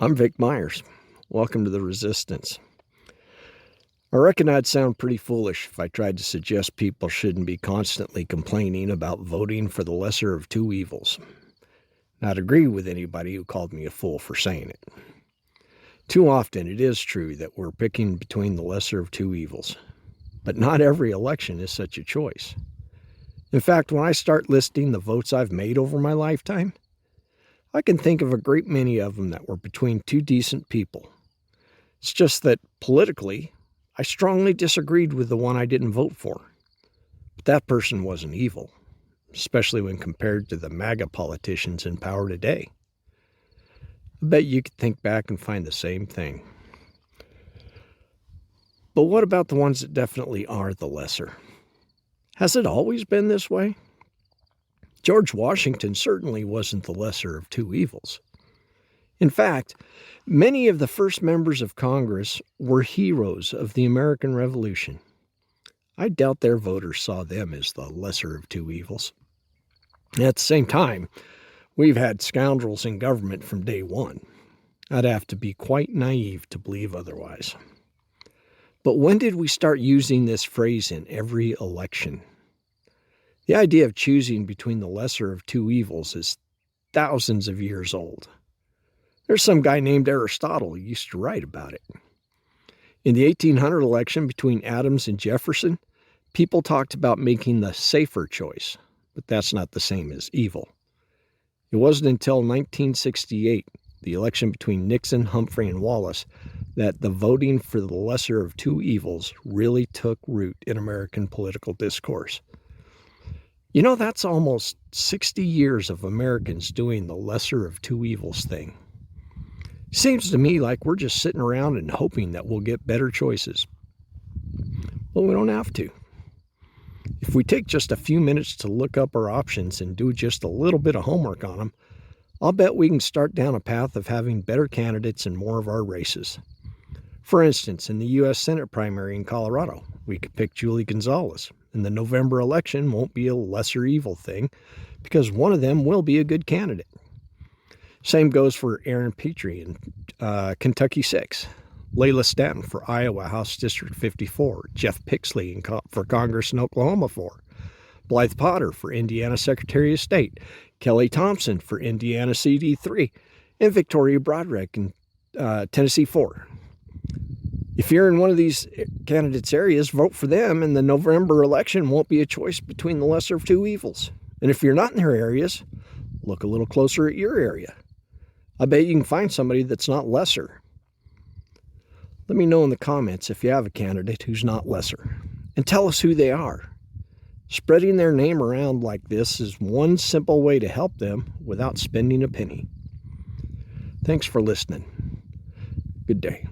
I'm Vic Myers. Welcome to The Resistance. I reckon I'd sound pretty foolish if I tried to suggest people shouldn't be constantly complaining about voting for the lesser of two evils. I'd agree with anybody who called me a fool for saying it. Too often it is true that we're picking between the lesser of two evils, but not every election is such a choice. In fact, when I start listing the votes I've made over my lifetime, I can think of a great many of them that were between two decent people. It's just that politically, I strongly disagreed with the one I didn't vote for. But that person wasn't evil, especially when compared to the MAGA politicians in power today. I bet you could think back and find the same thing. But what about the ones that definitely are the lesser? Has it always been this way? George Washington certainly wasn't the lesser of two evils. In fact, many of the first members of Congress were heroes of the American Revolution. I doubt their voters saw them as the lesser of two evils. At the same time, we've had scoundrels in government from day one. I'd have to be quite naive to believe otherwise. But when did we start using this phrase in every election? The idea of choosing between the lesser of two evils is thousands of years old. There's some guy named Aristotle who used to write about it. In the 1800 election between Adams and Jefferson, people talked about making the safer choice, but that's not the same as evil. It wasn't until 1968, the election between Nixon, Humphrey, and Wallace, that the voting for the lesser of two evils really took root in American political discourse. You know, that's almost 60 years of Americans doing the lesser of two evils thing. Seems to me like we're just sitting around and hoping that we'll get better choices. Well, we don't have to. If we take just a few minutes to look up our options and do just a little bit of homework on them, I'll bet we can start down a path of having better candidates in more of our races. For instance, in the U.S. Senate primary in Colorado, we could pick Julie Gonzalez, and the November election won't be a lesser evil thing because one of them will be a good candidate. Same goes for Aaron Petrie in Kentucky 6, Layla Stanton for Iowa House District 54, Jeff Pixley for Congress in Oklahoma 4, Blythe Potter for Indiana Secretary of State, Kelly Thompson for Indiana CD 3, and Victoria Broderick in Tennessee 4. If you're in one of these candidates' areas, vote for them, and the November election won't be a choice between the lesser of two evils. And if you're not in their areas, look a little closer at your area. I bet you can find somebody that's not lesser. Let me know in the comments if you have a candidate who's not lesser, and tell us who they are. Spreading their name around like this is one simple way to help them without spending a penny. Thanks for listening. Good day.